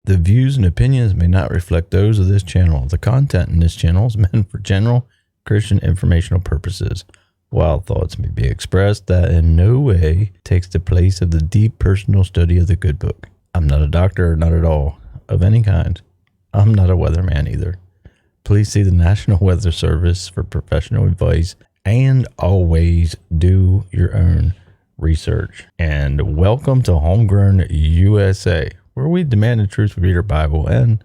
The views and opinions may not reflect those of this channel. The content in this channel is meant for general Christian informational purposes. Wild thoughts may be expressed that in no way takes the place of the deep personal study of the good book. I'm not a doctor, not at all, of any kind. I'm not a weatherman either. Please see the National Weather Service for professional advice, and always do your own research. And welcome to Homegrown USA, where we demand the truth of your Bible, and,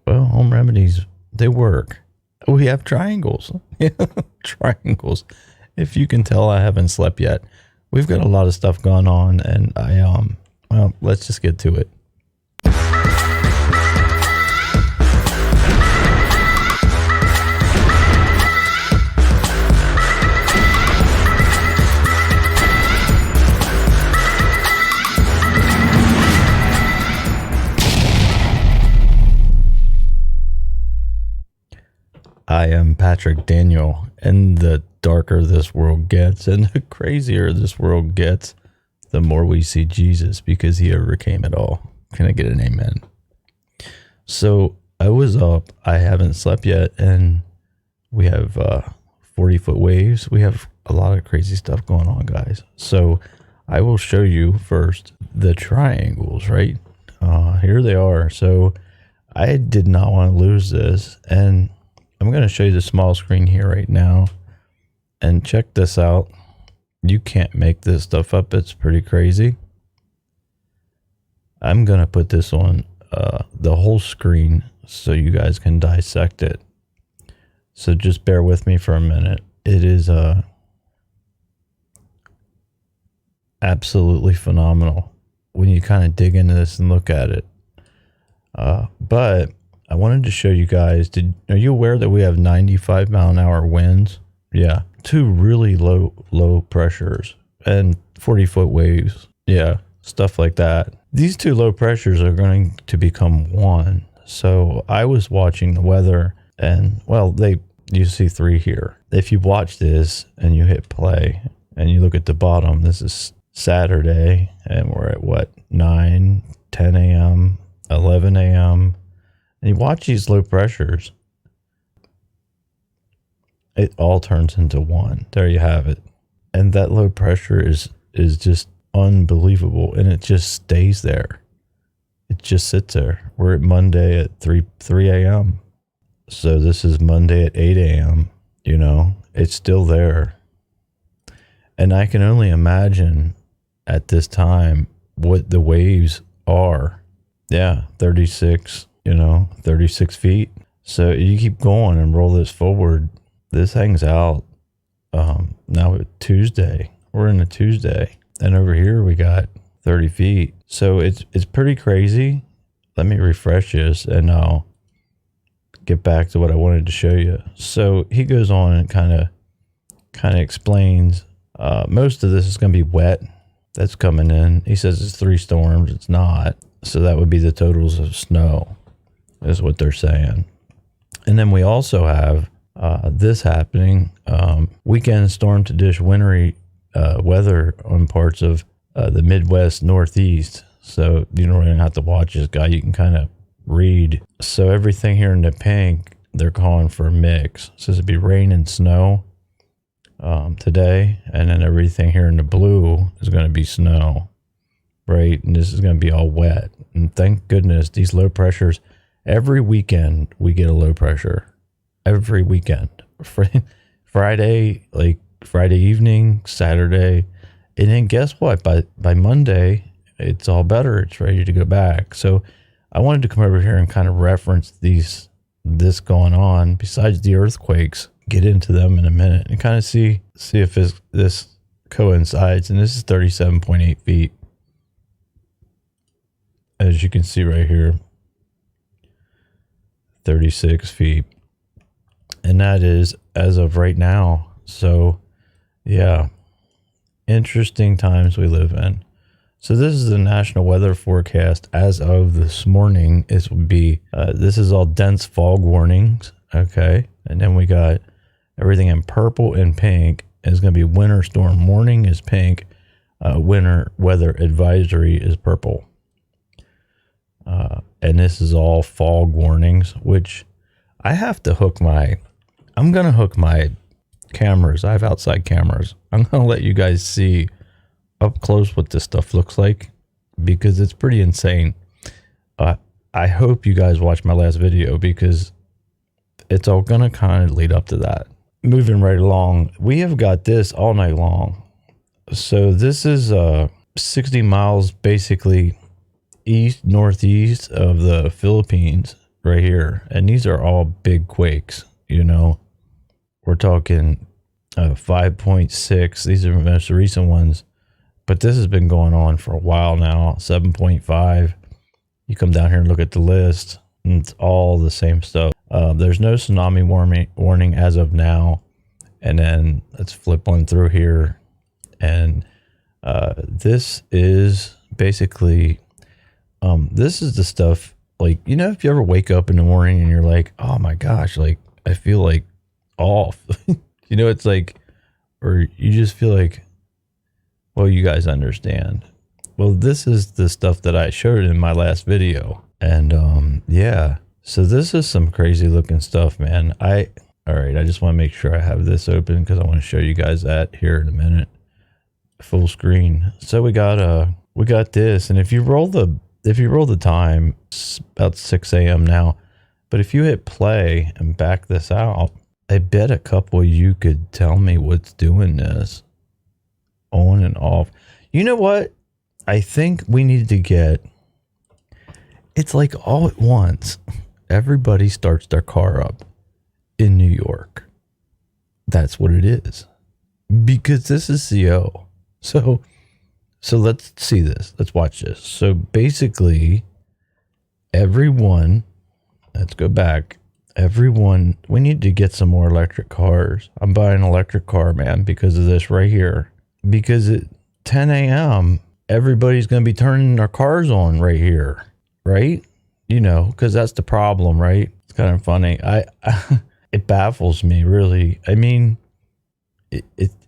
well, home remedies, they work. We have triangles. Triangles. If you can tell, I haven't slept yet. We've got a lot of stuff going on, and well, let's just get to it. I am Patrick Daniel, and the darker this world gets and the crazier this world gets, the more we see Jesus, because he overcame it all. Can I get an amen? So I was up, I haven't slept yet, and we have 40-foot waves. We have a lot of crazy stuff going on, guys. So I will show you first the triangles, right? Here they are. So I did not want to lose this, and I'm going to show you the small screen here right now, and check this out. You can't make this stuff up. It's pretty crazy. I'm going to put this on the whole screen so you guys can dissect it. So just bear with me for a minute. It is absolutely phenomenal when you kind of dig into this and look at it. But I wanted to show you guys, are you aware that we have 95-mile-an-hour winds? Yeah, two really low pressures and 40-foot waves. Yeah, stuff like that. These two low pressures are going to become one. So I was watching the weather, and, well, you see three here. If you watch this and you hit play and you look at the bottom, this is Saturday, and we're at what, 9, 10 a.m., 11 a.m., and you watch these low pressures, it all turns into one. There you have it. And that low pressure is just unbelievable, and it just stays there. It just sits there. We're at Monday at 3 a.m. So this is Monday at 8 a.m. You know, it's still there. And I can only imagine at this time what the waves are. Yeah, 36 feet. So you keep going and roll this forward. This hangs out now Tuesday. We're in a Tuesday, and over here we got 30 feet. So it's pretty crazy. Let me refresh this, and I'll get back to what I wanted to show you. So he goes on and kind of explains. Most of this is going to be wet. That's coming in. He says it's 3 storms. It's not. So that would be the totals of snow, is what they're saying. And then we also have this happening, weekend storm to dish wintry weather on parts of the Midwest Northeast. So you don't even have to watch this guy. You can kind of read. So everything here in the pink, they're calling for a mix. So it'd be rain and snow today, and then everything here in the blue is going to be snow, right? And this is going to be all wet. And thank goodness these low pressures, every weekend we get a low pressure. Every weekend. Friday, like Friday evening, Saturday. And then guess what? By Monday, it's all better. It's ready to go back. So I wanted to come over here and kind of reference this going on, besides the earthquakes, get into them in a minute and kind of see if this coincides. And this is 37.8 feet. As you can see right here, 36 feet. And that is as of right now. So, yeah, interesting times we live in. So this is the national weather forecast as of this morning. This would be, this is all dense fog warnings. Okay. And then we got everything in purple and pink. It's going to be winter storm warning is pink. Winter weather advisory is purple. and this is all fog warnings, which I have to I'm going to hook my cameras. I have outside cameras. I'm going to let you guys see up close what this stuff looks like, because it's pretty insane. I hope you guys watch my last video, because it's all going to kind of lead up to that. Moving right along, we have got this all night long. So this is 60 miles basically northeast of the Philippines right here. And these are all big quakes, you know. We're talking 5.6. These are the most recent ones. But this has been going on for a while now. 7.5. You come down here and look at the list, and it's all the same stuff. There's no tsunami warning as of now. And then let's flip on through here. And this is basically, this is the stuff, like, you know, if you ever wake up in the morning and you're like, oh my gosh, like, I feel like off. You know, it's like, or you just feel like, well, you guys understand. Well, this is the stuff that I showed in my last video. And yeah, so this is some crazy looking stuff, man. All right, I just want to make sure I have this open, because I want to show you guys that here in a minute. Full screen. So we got this, and if you roll the time, it's about 6 a.m. now. But if you hit play and back this out, I bet a couple of you could tell me what's doing this on and off. You know what? I think we need to get, it's like all at once, everybody starts their car up in New York. That's what it is. Because this is CO. So let's see this. Let's watch this. So basically, everyone, let's go back. Everyone, we need to get some more electric cars. I'm buying an electric car, man, because of this right here. Because at 10 a.m., everybody's going to be turning their cars on right here, right? You know, because that's the problem, right? It's kind of funny. It baffles me, really. I mean,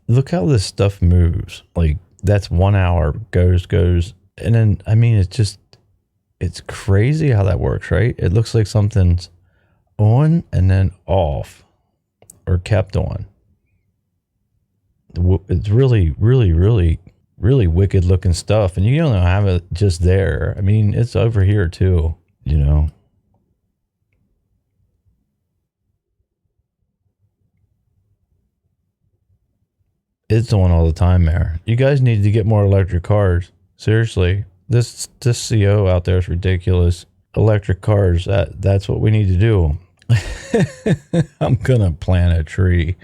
look how this stuff moves. Like, that's 1 hour, goes. And then, I mean, it's crazy how that works, right? It looks like something's on and then off, or kept on. It's really, really, really, really wicked looking stuff. And you don't have it just there. I mean, it's over here too, you know. It's on all the time there. You guys need to get more electric cars. Seriously. This CO out there is ridiculous. Electric cars, that's what we need to do. I'm gonna plant a tree.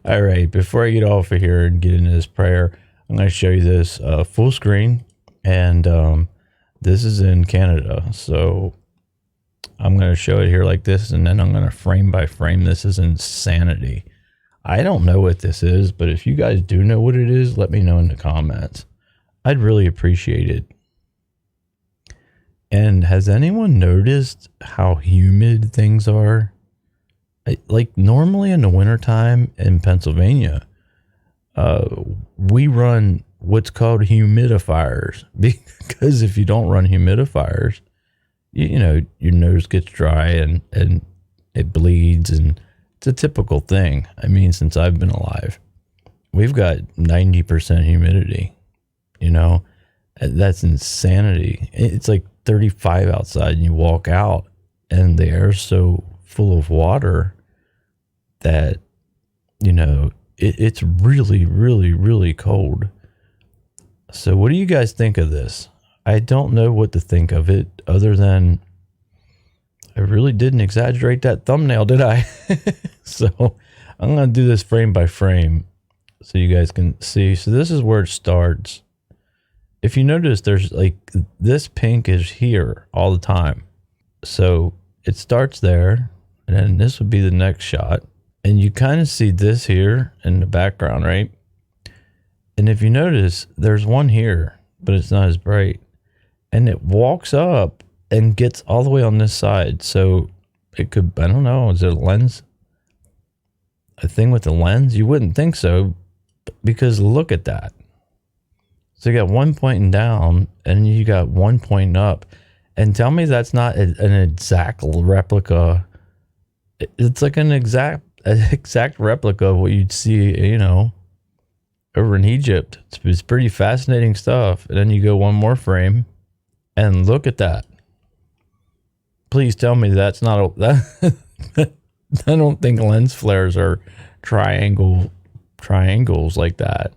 All right, before I get off of here and get into this prayer, I'm going to show you this full screen, and this is in Canada. So I'm going to show it here like this, and then I'm going to frame by frame. This is insanity. I don't know what this is, but if you guys do know what it is, let me know in the comments. I'd really appreciate it. And has anyone noticed how humid things are? Like normally in the wintertime in Pennsylvania, we run what's called humidifiers, because if you don't run humidifiers, you know, your nose gets dry and it bleeds, and it's a typical thing. I mean, since I've been alive, we've got 90% humidity, you know, that's insanity. It's like 35 outside and you walk out and the air's so full of water that, you know, it's really, really, really cold. So what do you guys think of this? I don't know what to think of it, other than I really didn't exaggerate that thumbnail, did I? So I'm going to do this frame by frame so you guys can see. So this is where it starts. If you notice, there's like this pink is here all the time. So it starts there, and then this would be the next shot. And you kind of see this here in the background, right? And if you notice, there's one here, but it's not as bright. And it walks up and gets all the way on this side. So it could, I don't know, is it a lens? A thing with the lens? You wouldn't think so, because look at that. So you got one pointing down and you got one pointing up. And tell me that's not an exact replica. It's like an exact replica of what you'd see, you know, over in Egypt. It's pretty fascinating stuff. And then you go one more frame and look at that. Please tell me that's not a, that. I don't think lens flares are triangles like that.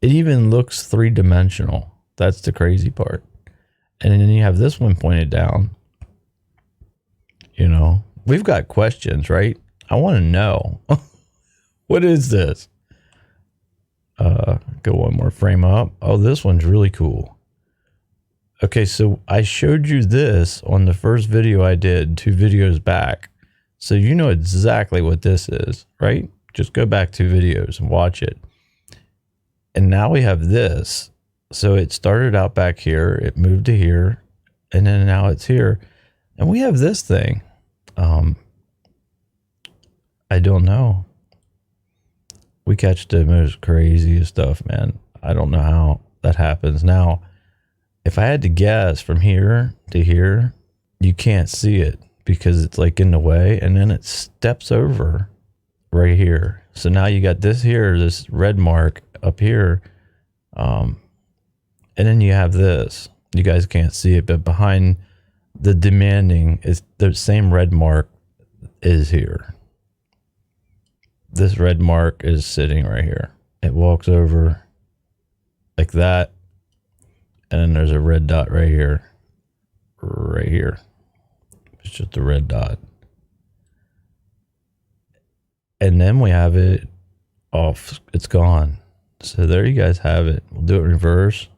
It even looks three-dimensional. That's the crazy part. And then you have this one pointed down. You know, we've got questions, right? I want to know. What is this? Go one more frame up. Oh, this one's really cool. Okay, so I showed you this on the first video I did 2 videos back. So you know exactly what this is, right? Just go back 2 videos and watch it. And now we have this. So it started out back here, it moved to here, and then now it's here. And we have this thing. I don't know. We catch the most craziest stuff, man. I don't know how that happens. Now, if I had to guess from here to here, you can't see it because it's like in the way, and then it steps over right here. So now you got this here, this red mark up here. And then you have this. You guys can't see it, but behind the demanding is the same red mark is here. This red mark is sitting right here. It walks over like that. And then there's a red dot right here. Right here. It's just a red dot. And then we have it off. It's gone. So there you guys have it. We'll do it reverse.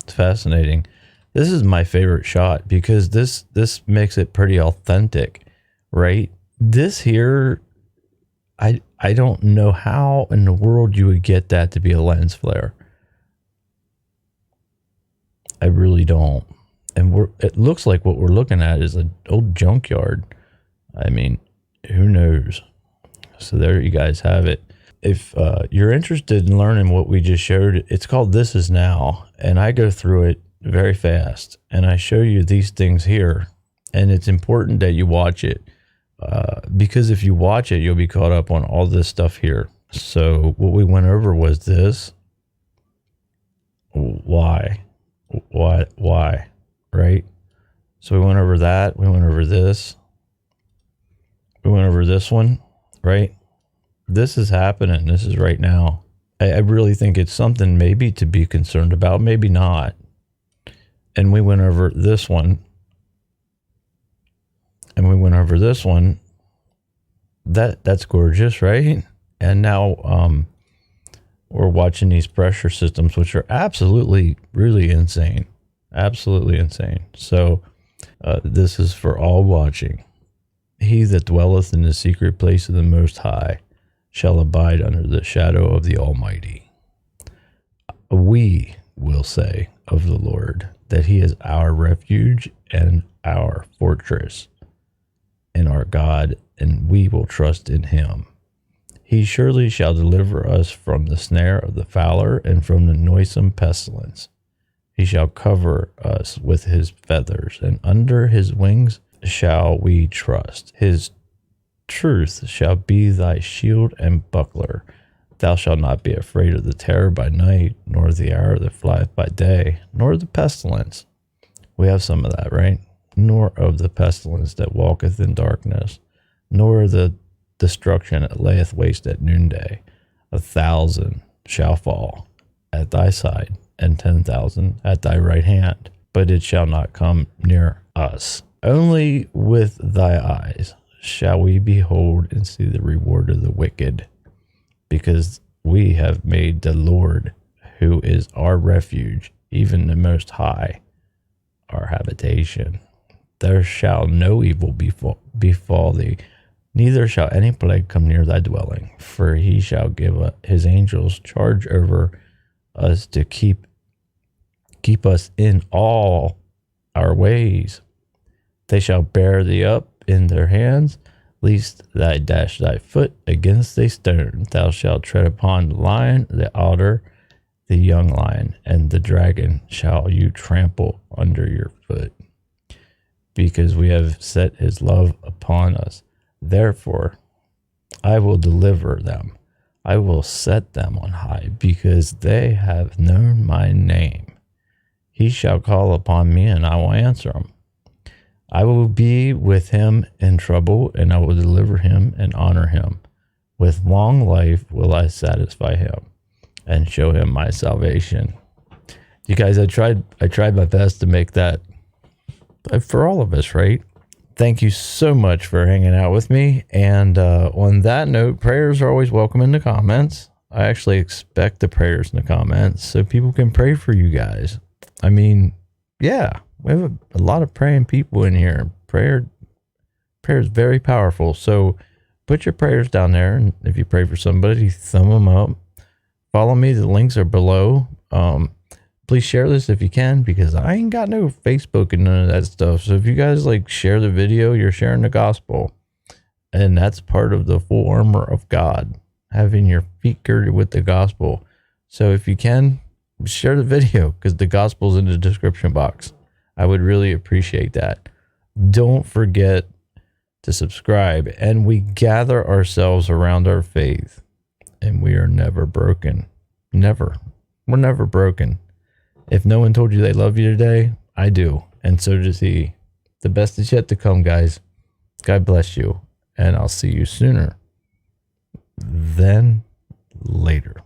It's fascinating. This is my favorite shot because this makes it pretty authentic, right? This here, I don't know how in the world you would get that to be a lens flare. I really don't. And it looks like what we're looking at is an old junkyard. I mean, who knows? So there you guys have it. If you're interested in learning what we just showed, it's called This Is Now. And I go through it very fast. And I show you these things here. And it's important that you watch it. Because if you watch it, you'll be caught up on all this stuff here. So what we went over was this. Why? Right? So we went over that. We went over this. We went over this one, right? This is happening. This is right now. I really think it's something maybe to be concerned about, maybe not. And we went over this one. And we went over this one. That's gorgeous, right? And now we're watching these pressure systems, which are absolutely, really insane. Absolutely insane. So this is for all watching. He that dwelleth in the secret place of the Most High shall abide under the shadow of the Almighty. We will say of the Lord that he is our refuge and our fortress and our God, and we will trust in him. He surely shall deliver us from the snare of the fowler and from the noisome pestilence. He shall cover us with his feathers, and under his wings shall we trust. His truth shall be thy shield and buckler. Thou shalt not be afraid of the terror by night, nor the arrow that flieth by day, nor the pestilence. We have some of that, right? Nor of the pestilence that walketh in darkness, nor the destruction that layeth waste at noonday. 1,000 shall fall at thy side, and 10,000 at thy right hand, but it shall not come near us. Only with thy eyes shall we behold and see the reward of the wicked, because we have made the Lord, who is our refuge, even the Most High, our habitation. There shall no evil befall thee, neither shall any plague come near thy dwelling, for he shall give his angels charge over us to keep us in all our ways. They shall bear thee up in their hands, lest thou dash thy foot against a stone. Thou shalt tread upon the lion, the otter, the young lion and the dragon shall you trample under your foot, because we have set his love upon us. Therefore, I will deliver them. I will set them on high, because they have known my name. He shall call upon me, and I will answer him. I will be with him in trouble, and I will deliver him and honor him. With long life will I satisfy him and show him my salvation. You guys, I tried my best to make that for all of us, right? Thank you so much for hanging out with me. And on that note, prayers are always welcome in the comments. I actually expect the prayers in the comments so people can pray for you guys. I mean, yeah, we have a lot of praying people in here. Prayer is very powerful. So put your prayers down there. And if you pray for somebody, thumb them up. Follow me. The links are below. Please share this if you can, because I ain't got no Facebook and none of that stuff. So if you guys like share the video, you're sharing the gospel. And that's part of the full armor of God, having your feet girded with the gospel. So if you can, share the video, because the gospel's in the description box. I would really appreciate that. Don't forget to subscribe. And we gather ourselves around our faith, and we are never broken. Never. We're never broken. If no one told you they love you today, I do. And so does he. The best is yet to come, guys. God bless you. And I'll see you sooner than later.